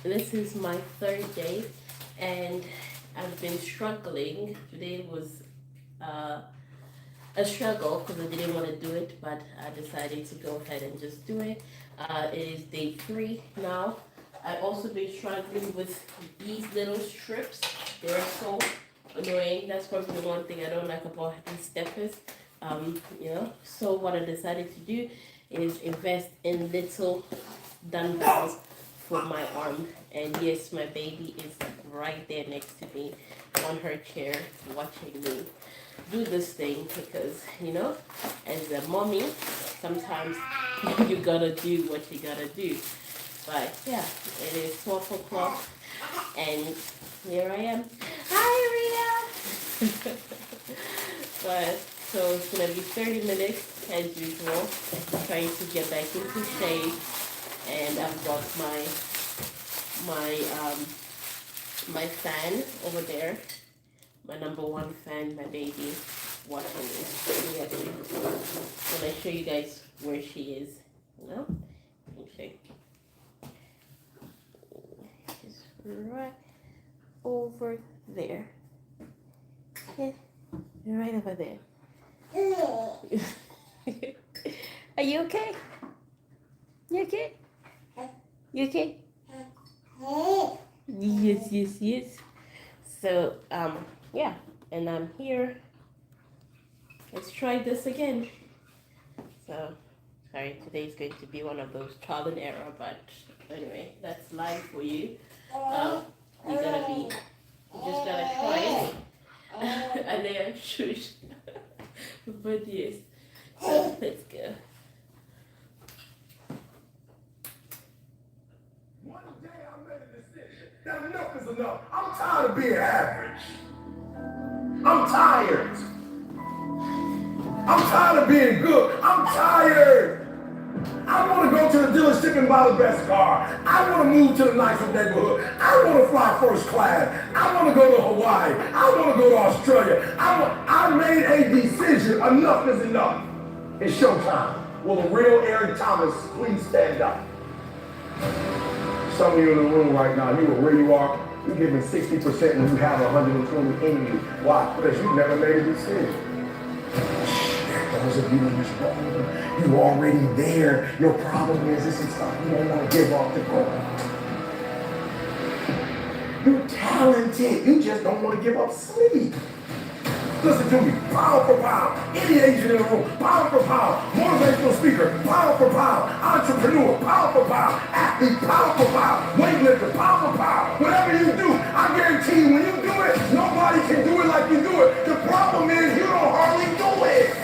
This is my third day, and I've been struggling. Today was uh, a struggle because I didn't want to do it, but I decided to go ahead and just do it. It is day three now. I also been struggling with these little strips. They're so annoying. That's probably the one thing I don't like about these steppers. So what I decided to do is invest in little dumbbells for my arm. And yes, my baby is right there next to me on her chair watching me do this thing because, as a mommy, sometimes you gotta do what you gotta do. But yeah, it is 12 o'clock and here I am. Hi, Rita! But so it's gonna be 30 minutes as usual, trying to get back into shape. And I've got my my fan over there, my number one fan, my baby, watching me. Yeah, when I show you guys where she is, let me show you. She's right over there. Yeah, right over there. Are you okay? You okay? You okay? Yes, yes, yes. So, yeah, and I'm here. Let's try this again. So, sorry, today's going to be one of those trial and error, but anyway, that's life for you. You gotta be, you just gotta try it. And they are shush. But yes, so let's go. One day I made a decision that enough is enough. I'm tired of being average. I'm tired. I'm tired of being good. I'm tired. I want to go to the dealership and buy the best car. I want to move to the nicest neighborhood. I want to fly first class. I want to go to Hawaii. I want to go to Australia. I made a decision. Enough is enough. It's showtime. Will the real Eric Thomas please stand up? Some of you in the room right now, you are where you are. You're giving 60% and you have 120 in you. Why? Because you never made a decision. Those of you in this room, you're already there. Your problem is this is something you don't want to give up the goal. You're talented. You just don't want to give up sleep. Listen to me, pound for pound, any agent in the room, pound for pound, motivational speaker, pound for pound, entrepreneur, pound for pound, athlete, pound for pound, weightlifter, pound for pound. Whatever you do, I guarantee you, when you do it, nobody can do it like you do it. The problem is you don't hardly do it.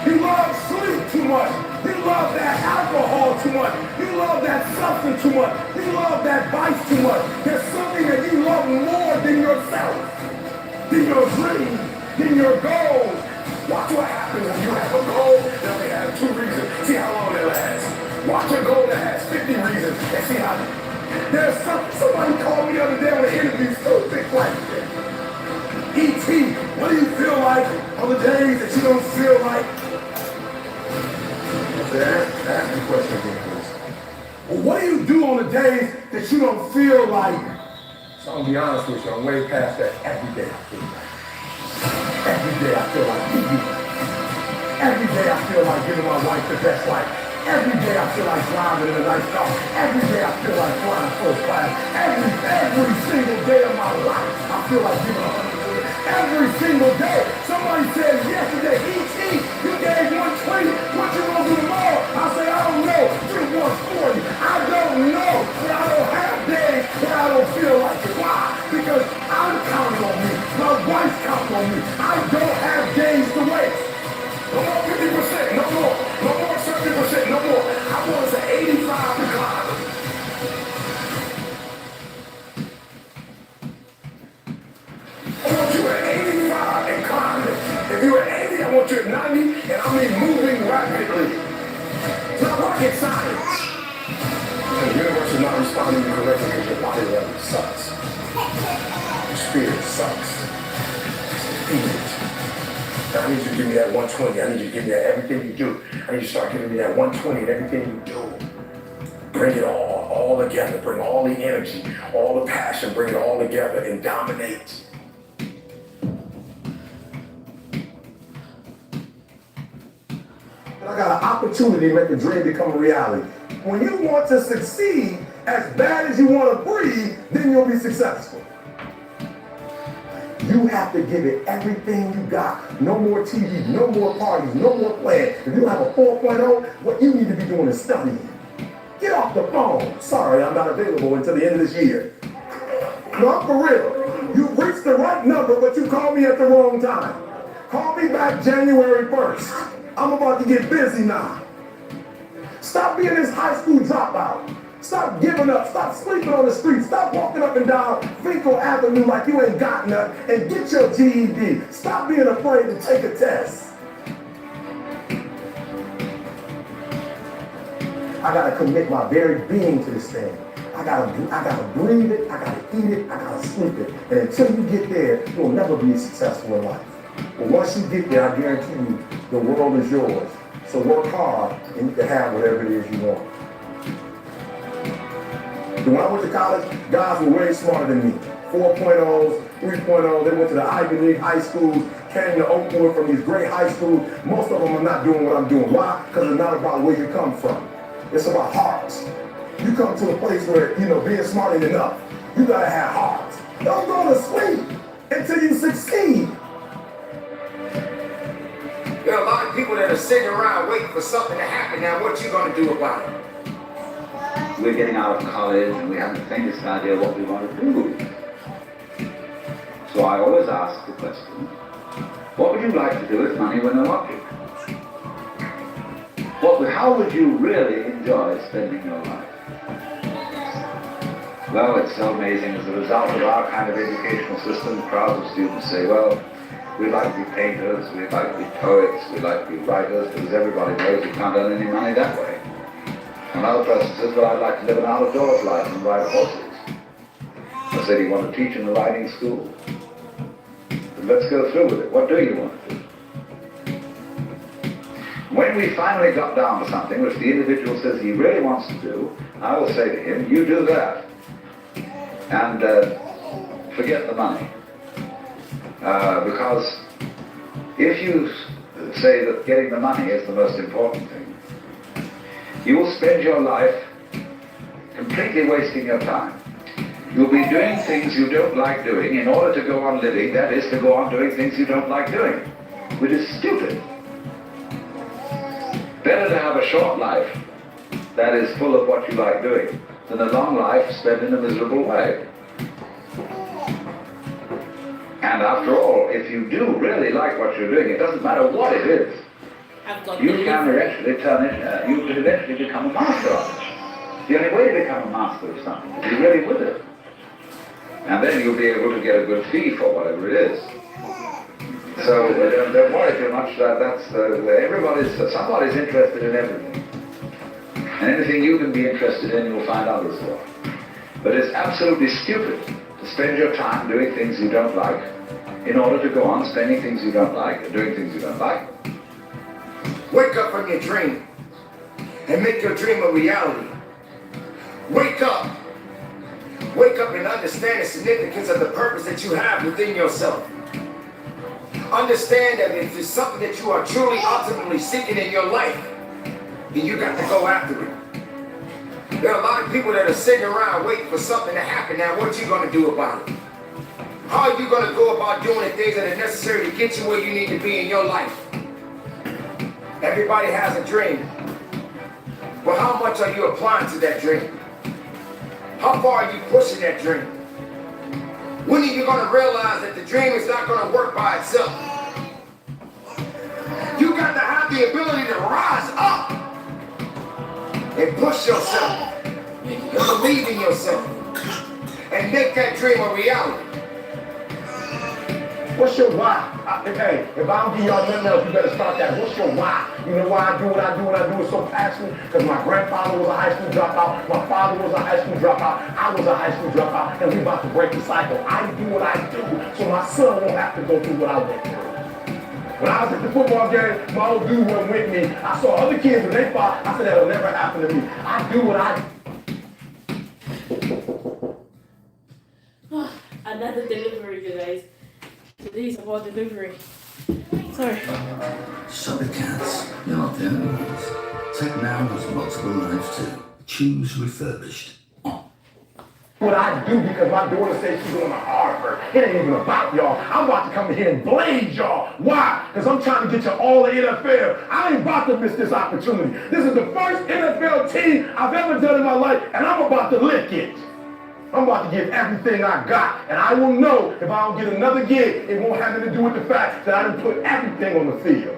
You love sleep too much. You love that alcohol too much. You love that substance too much. You love that vice too much. There's something that you love more than yourself. Than your dreams, than your goals. Watch what happens when you have a goal that only has 2 reasons. See how long it lasts. Watch a goal that has 50 reasons and see how. There's somebody called me the other day on an interview, so big like E.T., what do you feel like on the days that you don't feel like? Ask the question again, please. Well, what do you do on the days that you don't feel like? So I'm gonna be honest with you, I'm way past that. Every day I feel like. Every day I feel like eating. Every day I feel like giving my wife the best life. Every day I feel like driving in a nice car. Every day I feel like flying first class. Every single day of my life, I feel like giving 100%. Every single day. Somebody said yesterday, E.T., you gave 120. What you gonna do tomorrow? I say, I don't know. Do 140. I don't know. But I don't have days where I don't feel like it. Why? Because I'm counting on me. My wife's counting on me. I don't have days to waste. No more 50%. No more. No more 70%. No more. I want to 85 to climb. I want you at 85 and climbing. If you're at 80, I want you at 90, and I mean moving rapidly. It's not rocket science. The universe is not responding correctly because your body level sucks. Your spirit sucks. Feed it. Now I need you to give me that 120. I need you to give me that everything you do. I need you to start giving me that 120 in everything you do. Bring it all together. Bring all the energy, all the passion, bring it all together and dominate. But I got an opportunity to make a dream become a reality. When you want to succeed as bad as you want to breathe, then you'll be successful. You have to give it everything you got. No more TV, no more parties, no more plans. If you have a 4.0, what you need to be doing is studying. Get off the phone. Sorry, I'm not available until the end of this year. No, I'm for real. You reached the right number, but you called me at the wrong time. Call me back January 1st. I'm about to get busy now. Stop being this high school dropout. Stop giving up. Stop sleeping on the street. Stop walking up and down Finkel Avenue like you ain't got nothing, and get your GED. Stop being afraid to take a test. I gotta commit my very being to this thing. I gotta breathe it. I gotta eat it. I gotta sleep it. And until you get there, you'll never be successful in life. But once you get there, I guarantee you, the world is yours. So work hard, and you can have whatever it is you want. When I went to college, guys were way smarter than me. 4.0s, 3.0s, they went to the Ivy League high schools, came to Oakwood from these great high schools. Most of them are not doing what I'm doing. Why? Because it's not about where you come from. It's about heart. You come to a place where, being smart ain't enough. You gotta have heart. Don't go to sleep until you succeed. There are a lot of people that are sitting around waiting for something to happen. Now, what you gonna do about it? We're getting out of college and we haven't the faintest idea what we want to do. So I always ask the question, what would you like to do with money when no object? How would you really enjoy spending your life? Well, it's so amazing. As a result of our kind of educational system, crowds of students say, well, we'd like to be painters, we'd like to be poets, we'd like to be writers, because everybody knows you can't earn any money that way. Another person says, well, I'd like to live an out-of-doors life and ride horses. I said, you want to teach in the riding school? But let's go through with it. What do you want to do? When we finally got down to something which the individual says he really wants to do, I will say to him, you do that. And forget the money. Because if you say that getting the money is the most important thing, you will spend your life completely wasting your time. You'll be doing things you don't like doing in order to go on living, that is, to go on doing things you don't like doing, which is stupid. Better to have a short life that is full of what you like doing than a long life spent in a miserable way. And after all, if you do really like what you're doing, it doesn't matter what it is, you can eventually you can eventually become a master of it. The only way to become a master of something is to be really with it. And then you'll be able to get a good fee for whatever it is. So don't worry too much. Somebody's interested in everything. And anything you can be interested in, you'll find others for. But it's absolutely stupid to spend your time doing things you don't like in order to go on spending things you don't like and doing things you don't like. Wake up from your dream and make your dream a reality. Wake up. Wake up and understand the significance of the purpose that you have within yourself. Understand that if it's something that you are truly ultimately seeking in your life, then you got to go after it. There are a lot of people that are sitting around waiting for something to happen. Now, what are you going to do about it? How are you going to go about doing the things that are necessary to get you where you need to be in your life? Everybody has a dream. Well, how much are you applying to that dream? How far are you pushing that dream? When are you going to realize that the dream is not going to work by itself? You got to have the ability to rise up and push yourself and believe in yourself and make that dream a reality. What's your why? Hey, if I don't give y'all nothing else, you better start that. What's your why? You know why I do what I do? What I do is so passionate because my grandfather was a high school dropout. My father was a high school dropout. I was a high school dropout. And we about to break the cycle. I do what I do so my son won't have to go through what I went through. When I was at the football game, my old dude went with me. I saw other kids when they fought. I said, that'll never happen to me. I do what I do. another delivery, you guys. Today's about delivery. Sorry. So the cats, you're not the only ones. Tech Now has multiple lives too. Choose refurbished. What I do because my daughter says she's going to Harvard. It ain't even about y'all. I'm about to come here and blaze y'all. Why? Because I'm trying to get you all the NFL. I ain't about to miss this opportunity. This is the first NFL team I've ever done in my life, and I'm about to lick it. I'm about to give everything I got, and I will know if I don't get another gig, it won't have anything to do with the fact that I didn't put everything on the field.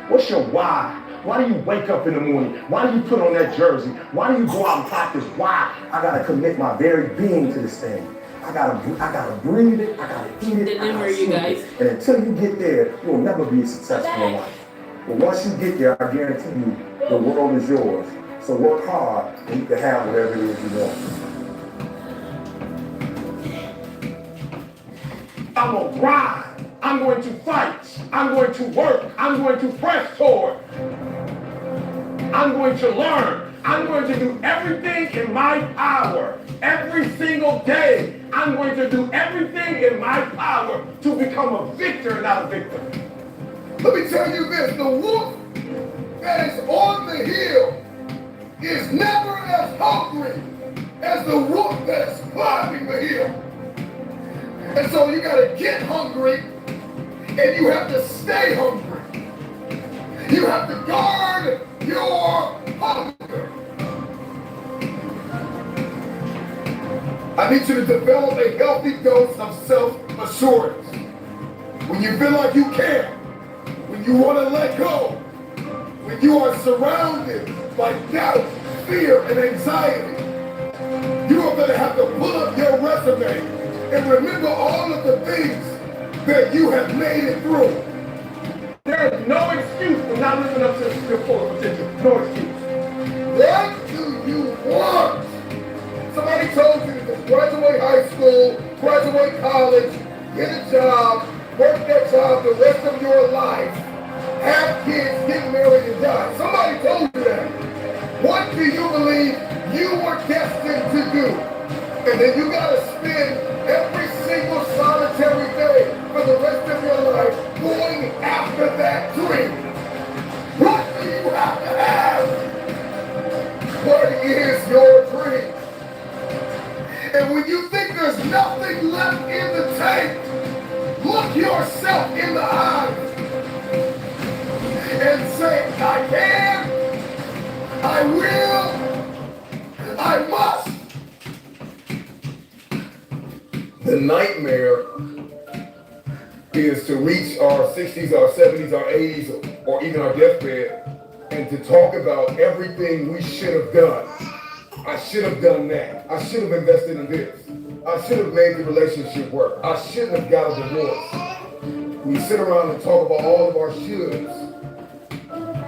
What's your why? Why do you wake up in the morning? Why do you put on that jersey? Why do you go out and practice? Why? I gotta commit my very being to this thing. I gotta breathe it. I gotta eat it. Deliver, you guys. It. And until you get there, you'll never be successful in life. But once you get there, I guarantee you, the world is yours. So work hard, and you can have whatever it is you want. I'm gonna grind. I'm going to fight. I'm going to work. I'm going to press forward. I'm going to learn. I'm going to do everything in my power. Every single day, I'm going to do everything in my power to become a victor, not a victim. Let me tell you this, the wolf that is on the hill is never as hungry as the wolf that is climbing the hill. And so you gotta get hungry, and you have to stay hungry. You have to guard your hunger. I need you to develop a healthy dose of self-assurance. When you feel like you can't, when you want to let go, when you are surrounded by doubt, fear, and anxiety, you are going to have to pull up your resume and remember all of the things that you have made it through. There is no excuse for not living up to your full potential. No excuse. What do you want? Somebody told you to graduate high school, graduate college, get a job, work that job the rest of your life, have kids, get married, and die. Somebody told you that. What do you believe you were destined to do? And then you got to spend every single solitary day for the rest of your life going after that dream. What do you have to have? What is your dream? And when you think there's nothing left in the tank, look yourself in the eye and say, I can, I will, I must. The nightmare is to reach our 60s, our 70s, our 80s, or even our deathbed, and to talk about everything we should have done. I should have done that. I should have invested in this. I should have made the relationship work. I shouldn't have got a divorce. We sit around and talk about all of our shoulds.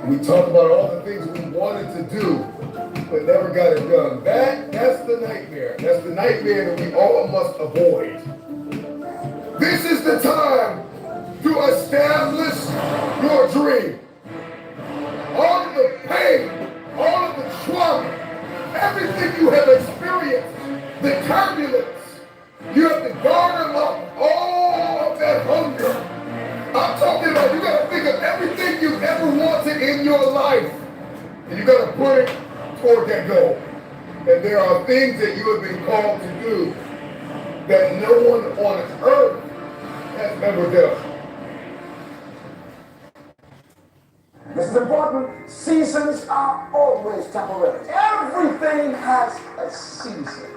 We talk about all the things we wanted to do, but never got it done. That's the nightmare. That's the nightmare that we all must avoid. This is the time to establish your dream. All of the pain, all of the trauma, everything you have experienced, the turbulence, you have to garner up all of that hunger. I'm talking about you got to think of everything you've ever wanted in your life, and you got to put it toward that goal. And there are things that you have been called to do that no one on earth has ever done. This is important. Seasons are always temporary. Everything has a season.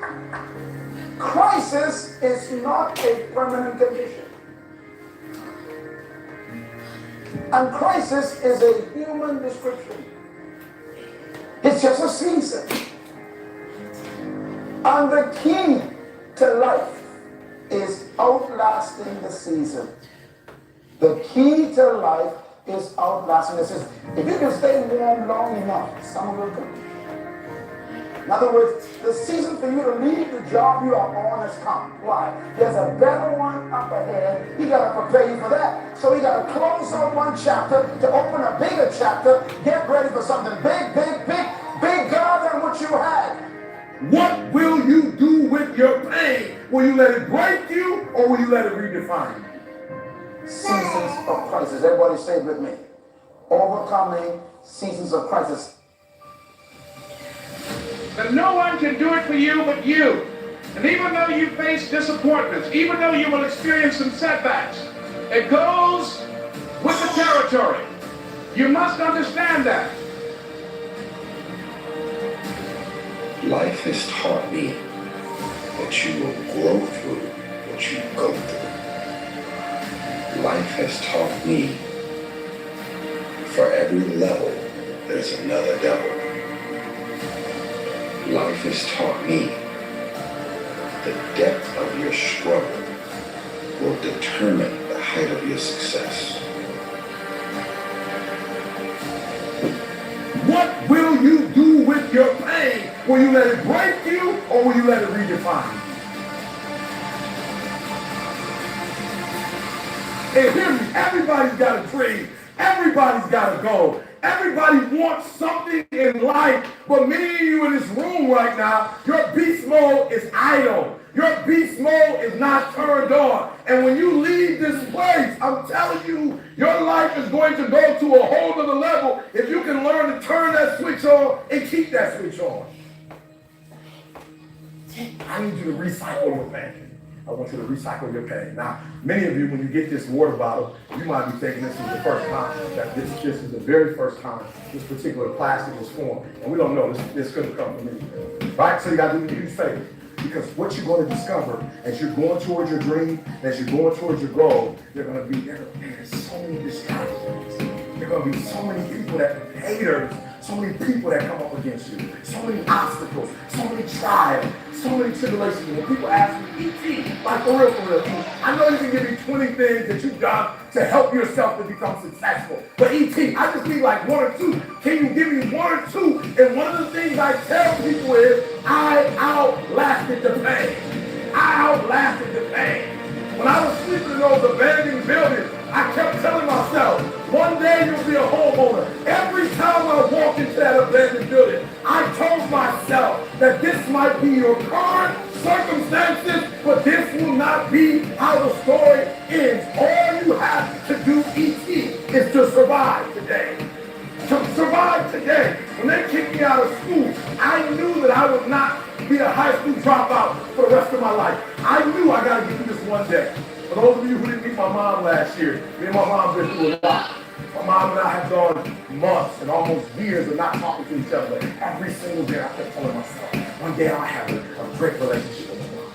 Crisis is not a permanent condition. And crisis is a human description. It's just a season. And the key to life is outlasting the season. The key to life is outlasting the season. If you can stay warm long enough, summer will come. In other words, the season for you to leave the job you are on has come. Why? There's a better one up ahead. He got to prepare you for that. So he got to close out one chapter to open a bigger chapter. Get ready for something big, big, big, bigger than what you had. What will you do with your pain? Will you let it break you or will you let it redefine you? Seasons of crisis. Everybody say it with me. Overcoming seasons of crisis. That no one can do it for you but you. And even though you face disappointments, even though you will experience some setbacks, it goes with the territory. You must understand that. Life has taught me that you will grow through what you go through. Life has taught me for every level there's another devil. Life has taught me the depth of your struggle will determine the height of your success. What will you do with your pain? Will you let it break you or will you let it redefine you? And hear me, everybody's got a dream. Everybody's got a goal. Everybody wants something in life, but many of you in this room right now, your beast mode is idle. Your beast mode is not turned on. And when you leave this place, I'm telling you, your life is going to go to a whole other level if you can learn to turn that switch on and keep that switch on. I need you to recycle your pain. I want you to recycle your pain. Now, many of you, when you get this water bottle, you might be thinking this is the first time, that this is the very first time this particular plastic is formed. And we don't know, this could have come from me. Right? So you got to do a huge favor. Because what you're going to discover as you're going towards your dream, as you're going towards your goal, there's so many distractions. There are going to be so many people haters, so many people that come up against you, so many obstacles, so many trials, so many tribulations. When people ask me, E.T., like for real, I know you can give me 20 things that you've done to help yourself to become successful. But E.T., I just need like one or two. Can you give me one or two? And one of the things I tell people is, I outlasted the pain. I outlasted the pain. When I was sleeping in those abandoned buildings, I kept telling myself, one day you'll be a homeowner. Every time I walk into that abandoned building, I told myself that this might be your current circumstances, but this will not be how the story ends. All you have to do, E.T., is to survive today. To survive today. When they kicked me out of school, I knew that I would not be a high school dropout for the rest of my life. I knew I got to get through this one day. For those of you who didn't meet my mom last year, me and my mom been through a lot. My mom and I have gone months and almost years of not talking to each other. But every single day I kept telling myself, one day I'll have a great relationship with my mom.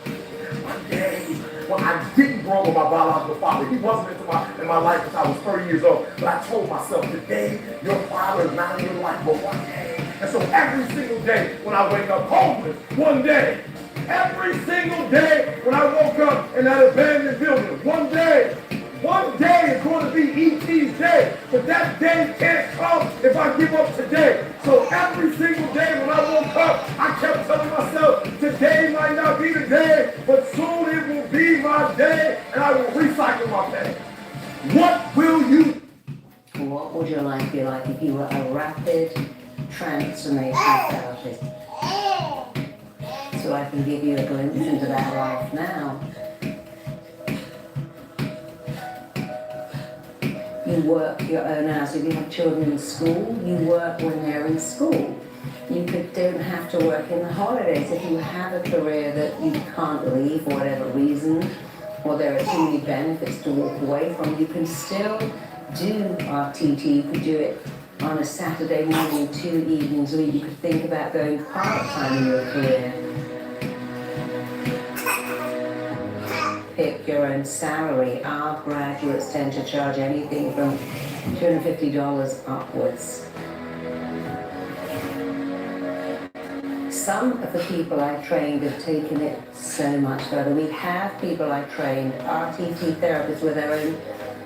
One day, when I didn't grow up with my biological father, he wasn't in my life until I was 30 years old. But I told myself, today, your father is not in your life, but one day. And so every single day when I wake up homeless, one day, every single day when I woke up in that abandoned building, one day is going to be E.T.'s day. But that day can't come if I give up today. So every single day when I woke up, I kept telling myself, today might not be the day, but soon it will be my day, and I will recycle my pain. What will you? What would your life be like if you were a rapid transformation therapist? So I can give you a glimpse into that life now. You work your own hours. If you have children in school, you work when they're in school. You don't have to work in the holidays. If you have a career that you can't leave for whatever reason, or there are too many benefits to walk away from, you can still do RTT. You could do it on a Saturday morning, 2 evenings a week. You could think about going part-time in your career. Pick your own salary. Our graduates tend to charge anything from $250 upwards. Some of the people I trained have taken it so much further. We have people I trained, RTT therapists with their own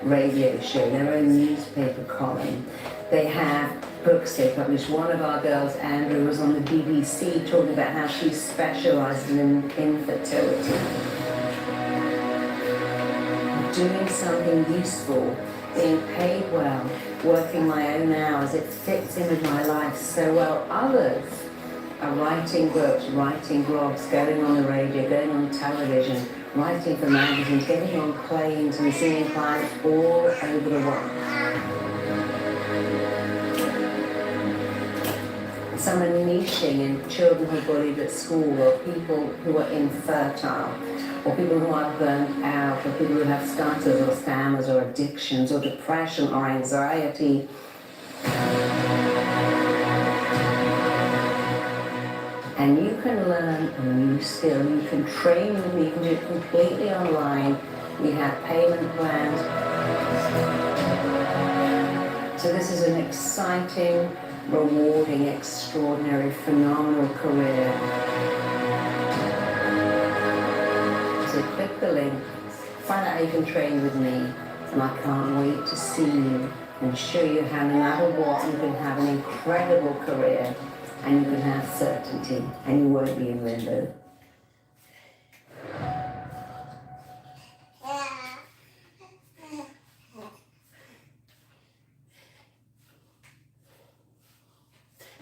radio show, their own newspaper column. They have books they published. One of our girls, Andrew, was on the BBC talking about how she specialized in infertility. Doing something useful, being paid well, working my own hours, it fits in with my life so well. Others are writing books, writing blogs, going on the radio, going on television, writing for magazines, getting on planes and seeing clients all over the world. Some are niching in children who are bullied at school, or people who are infertile, or people who are burnt out, or people who have stutters or stammers or addictions or depression or anxiety. And you can learn a new skill, you can train with me, you can do it completely online. We have payment plans. So this is an exciting, rewarding, extraordinary, phenomenal career. So click the link, find out how you can train with me, and I can't wait to see you and show you how no matter what, you can have an incredible career and you can have certainty and you won't be in limbo.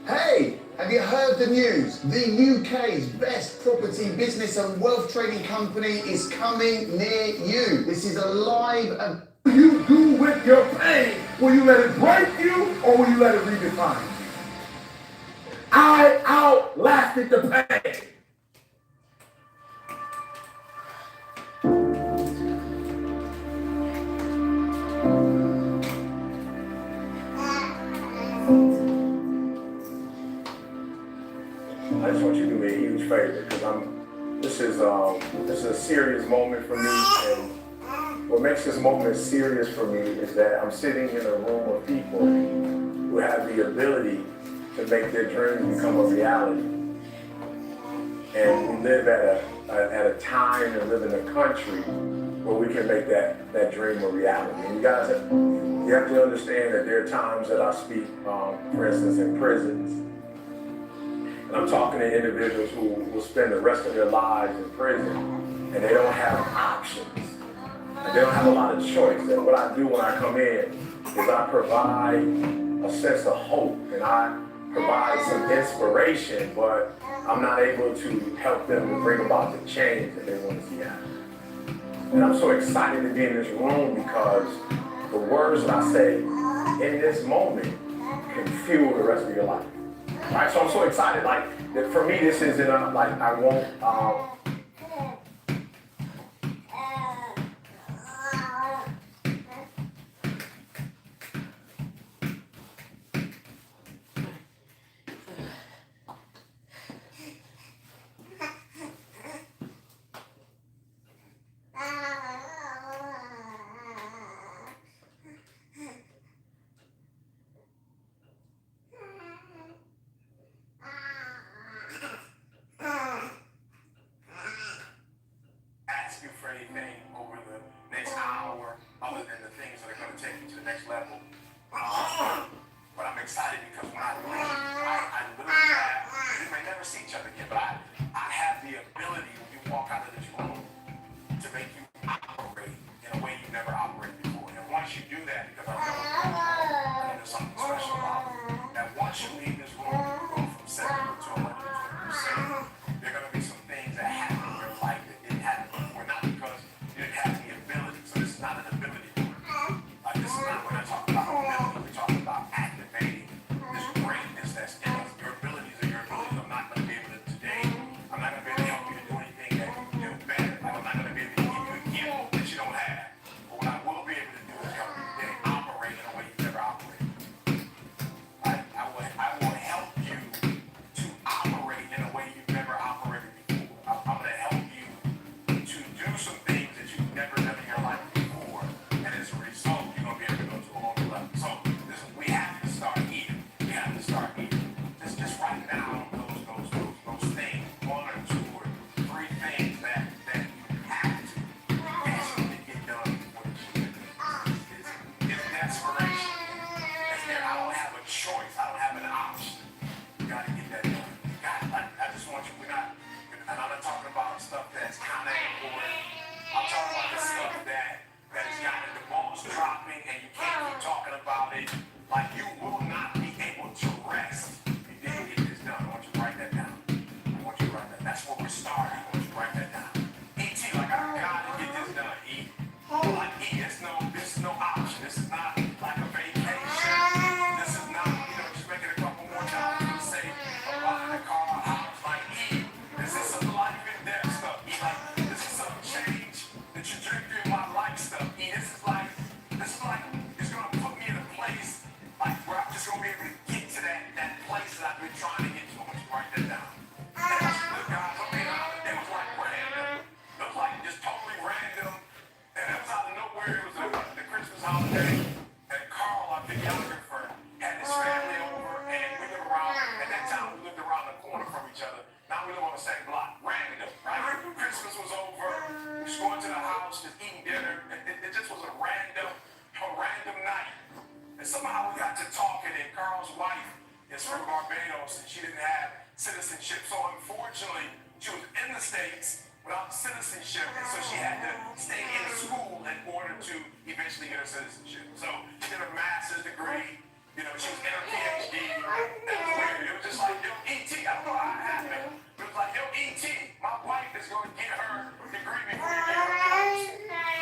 Hey, have you heard the news? The UK's best property business and wealth trading company is coming near you. This is a live event. What do you do with your pain? Will you let it break you or will you let it redefine you? I outlasted the pain. I just want you to do me a huge favor because this is a serious moment for me, and what makes this moment serious for me is that I'm sitting in a room of people who have the ability to make their dreams become a reality. And we live at a time and live in a country where we can make that dream a reality. And you guys, you have to understand that there are times that I speak, for instance, in prisons. And I'm talking to individuals who will spend the rest of their lives in prison and they don't have options. And they don't have a lot of choice. And what I do when I come in is I provide a sense of hope and I provide some inspiration, but I'm not able to help them to bring about the change that they want to see happen. And I'm so excited to be in this room because the words that I say in this moment can fuel the rest of your life. Right, so I'm so excited. Like that for me, this isn't like I won't. Ask you for anything over the next hour, other than the things that are going to take you to the next level. But I'm excited because when I leave, I literally have, we may never see each other again, but I have the ability when you walk out of this room to make you operate in a way you've never operated before. And once you do that, because I know there's something special about it, that once you leave this room, you go from 70 to 120%. There are going to be some things that happen in your life that didn't happen before, not because you didn't have the ability. So this is not an ability. This is not when I talk about ability. We're talking about activating this greatness that's in us. Your abilities are your abilities. I'm not going to be able to today. I'm not going to be able to help you to do anything that you can do better. Like I'm not going to be able to give you a gift that you don't have. But what I will be able to do is help you today operate in a way you've never operated. I will help you to operate in a way you've never operated before. I'm going to help you to do some things that you've never done in your life before. And as a result, you're going to be able to go to a whole new level. So listen, we have to start here. We have to start here. Just write down those things, 1 or 2 or 3 things that you have to actually get done before the year. It's desperation. It's there. I don't have a choice. I don't have an option. You got to get that done. I just want you That's where we're starting. When you write that down. E.T., like, I gotta get this done, E. Like, E, this is no option. This is not like a vacation. This is not, just making a couple more dollars for the sake of buying a car or a house. Like, E, this is some life and death stuff. E, like, this is some change the trajectory of my life stuff. E, this is like, it's gonna put me in a place, like, where I'm just gonna be able to get to that place that I've been trying to get to. I want you to write that down. And I said, look, guys, I mean, it was like random. It was like just totally random. And it was out of nowhere. It was the Christmas holiday. And Carl, our videographer, had his family over. And we lived around, at that time, we lived around the corner from each other. Now we live on the same block. Random, right? Christmas was over. We was going to the house, just eating dinner. It just was a random night. And somehow we got to talking, and Carl's wife is from Barbados, and she didn't have citizenship. So unfortunately, she was in the States without citizenship, and so she had to stay in school in order to eventually get her citizenship. So she did a master's degree. She was in her PhD. That was weird. It was just like, E.T., I don't know how it happened. It was like, E.T., my wife is going to get her degree before you get her.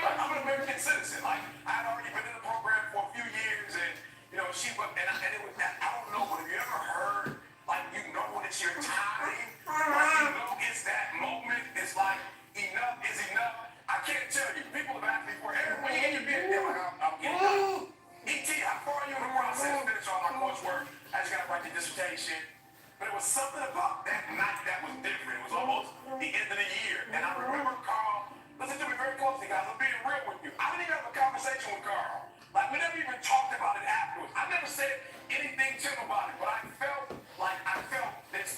Like, I'm an American citizen. Like, I had already been in the program for a few years, and it was that, I don't know, but have you ever heard, like, when it's your time, like, it's that moment, it's like, enough is enough. I can't tell you, people have asked me for it. When you get your bid, they're like, I'm getting done. E.T., how far are you in the process? Finish all my coursework. I just got to write the dissertation. But it was something about that night that was different. It was almost the end of the year. And I remember Carl, listen to me very closely, guys. I'm being real with you. I didn't even have a conversation with Carl. Like, we never even talked about it afterwards. I never said anything to him about it, but I felt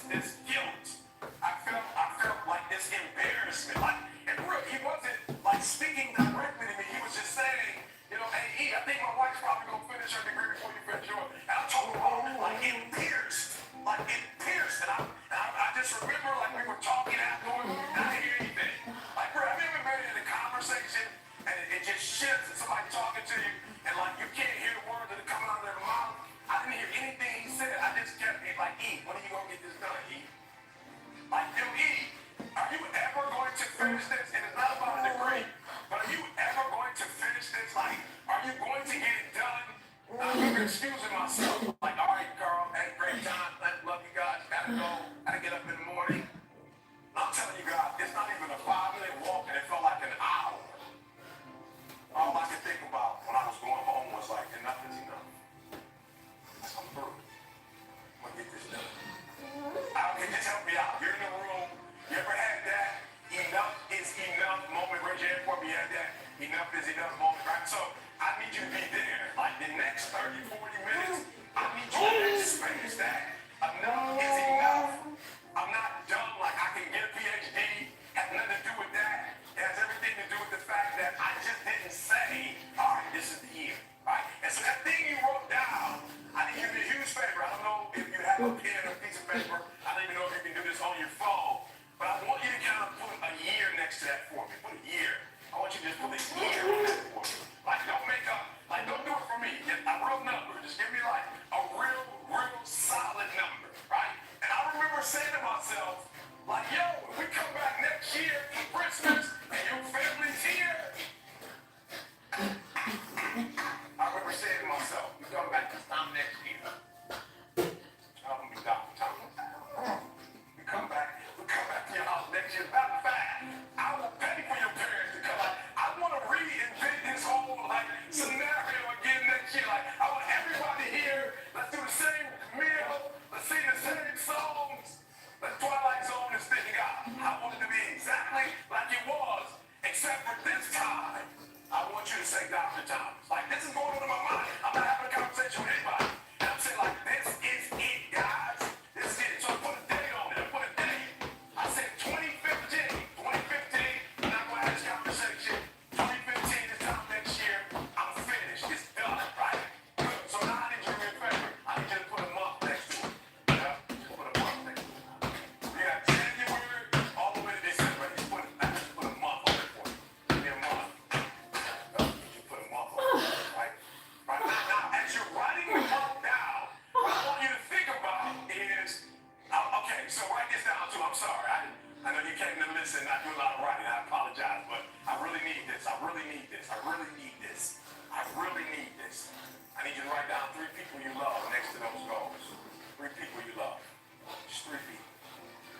this guilt. I felt like this embarrassment. Like, and real, he wasn't like speaking directly to me. He was just saying, hey, E, I think my wife's probably gonna finish her degree before you finish yours. And I told him, like, it pierced. And I just remember, like, we were talking afterwards, and I didn't hear anything. Like, bro, have you ever been in a conversation and it just shifts and somebody talking to you, and like you can't hear the words that are coming out of their mouth? I didn't hear anything he said. I just kept being like, E, when are you gonna get this done, E? Like, E, are you ever going to finish this? And it's not about a degree, but are you ever going to finish this? Like, are you going to get it done? I remember excusing myself. Like, all right, Carl, hey, great time. Love you guys. Gotta go. Gotta get up in the morning. I'm telling you guys, it's not even a 5-minute walk, and it felt like an hour. All I could think about when I was going home was like, enough is enough. I'm through. I'm gonna get this done. Okay, just help me out. You're in the room. You ever had that enough is enough moment? Raise your hand for me. You had that enough is enough moment, right? So I need you to be there. Like the next 30, 40 minutes, I need you to experience that. Enough is enough. I'm not dumb. Like, I can get a PhD. Has nothing to do with that. It has everything to do with the fact that I just didn't say, all right, this is the year, right? And so that thing you wrote down, I need you to do a huge favor. I don't know if you have a pen or a piece of paper. I don't even know if you can do this on your phone. But I want you to kind of put a year next to that for me. Put a year. I want you to just put a year on that for me. Like, don't do it for me. Get a real number. Just give me like a real solid number, right? And I remember saying to myself, like, yo, when we come back next year for Christmas and your family's here. I remember saying to myself, we come back this time next year. I'm gonna be Dr. Thomas. We come back to your house next year. Matter of fact, I will pay for your parents to come. Like, I want to reinvent this whole like scenario again next year. Like, I want everybody here. Let's do the same meal. Let's sing the same songs. The Twilight Zone is thinking out. I want it to be exactly like it was, except for this time, I want you to say Dr. Thomas. Like, this is going on in my mind. I'm not having a conversation with anybody. And I'm saying, like, this is it, guys. This is it. So I put a date on it. I put a date. I said 2015. 2015, we're not going to have this conversation. 2015, this time next year, I'm finished. It's done, right? Good. So now I need you to do me a favor. I need you to put a month next to it. Yeah? Just put a month next to it. You got January all the way to December. Just put a month on it for me. Give me a month. You put a month on it, right? Right now, as you're writing the month down, what I want you to think about is, okay, so write this down too. I'm sorry. I I know you came to listen. I do a lot of writing. I apologize, but I really need this. I really need this. I really need this. I really need this. I need you to write down 3 people you love next to those goals. 3 people you love. Just 3 people.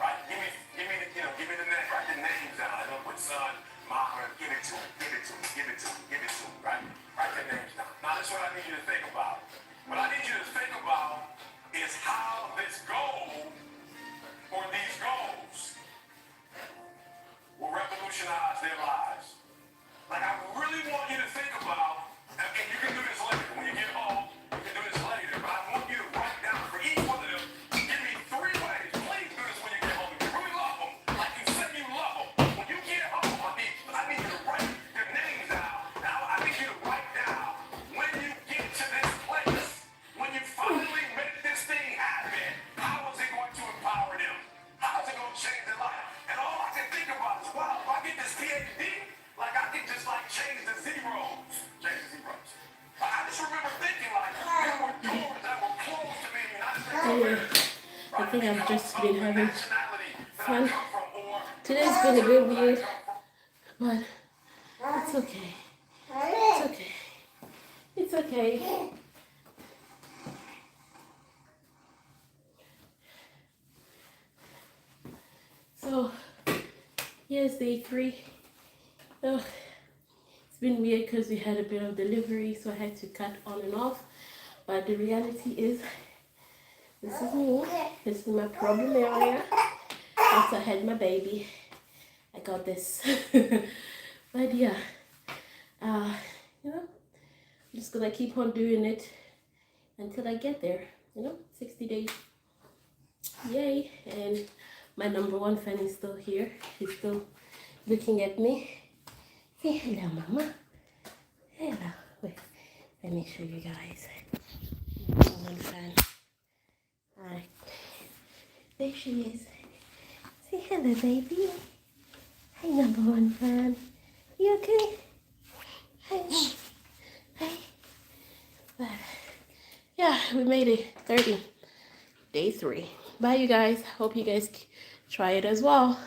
Right? Give me the name. Write the names down. I know what son, mom, give it to him. Give it to him. Give it to him. Give it to him. Right? Write their names down. Now, this is what I need you to think about. What I need you to think about is how this goal or these goals will revolutionize their lives. Like, I really want you to think about, and you can do this later. When you get home, you can do this later, but I want you to write down for each one of them, give me 3 ways. Please do this when you get home. If you really love them, like you said you love them, when you get home, I need you to write their names down. Now, I need you to write down when you get to this place, when you finally make this thing happen, how is it going to empower them? How is it going to change their life? And all I can think about is, wow, if I get this PhD, like I can just like change the zeros. Change the zeros. I just remember thinking like there were doors that were closed to me in the United States. Anyway, I think I've just been having Nationality that I fun. come from, or Today's been a bit weird, but it's okay. It's okay. It's okay. So, here's day 3. Oh, it's been weird because we had a bit of delivery, so I had to cut on and off. But the reality is, this is me. This is my problem area. After I had my baby, I got this. But yeah, I'm just gonna keep on doing it until I get there. 60 days. Yay! And my number 1 fan is still here. He's still looking at me. Say hello, Mama. Hello. Wait, let me show you guys. Number 1 fan. Alright. There she is. Say hello, baby. Hi, number 1 fan. You okay? Hi. Hi. But, yeah, we made it. 30. Day 3. Bye, you guys. Hope you guys try it as well.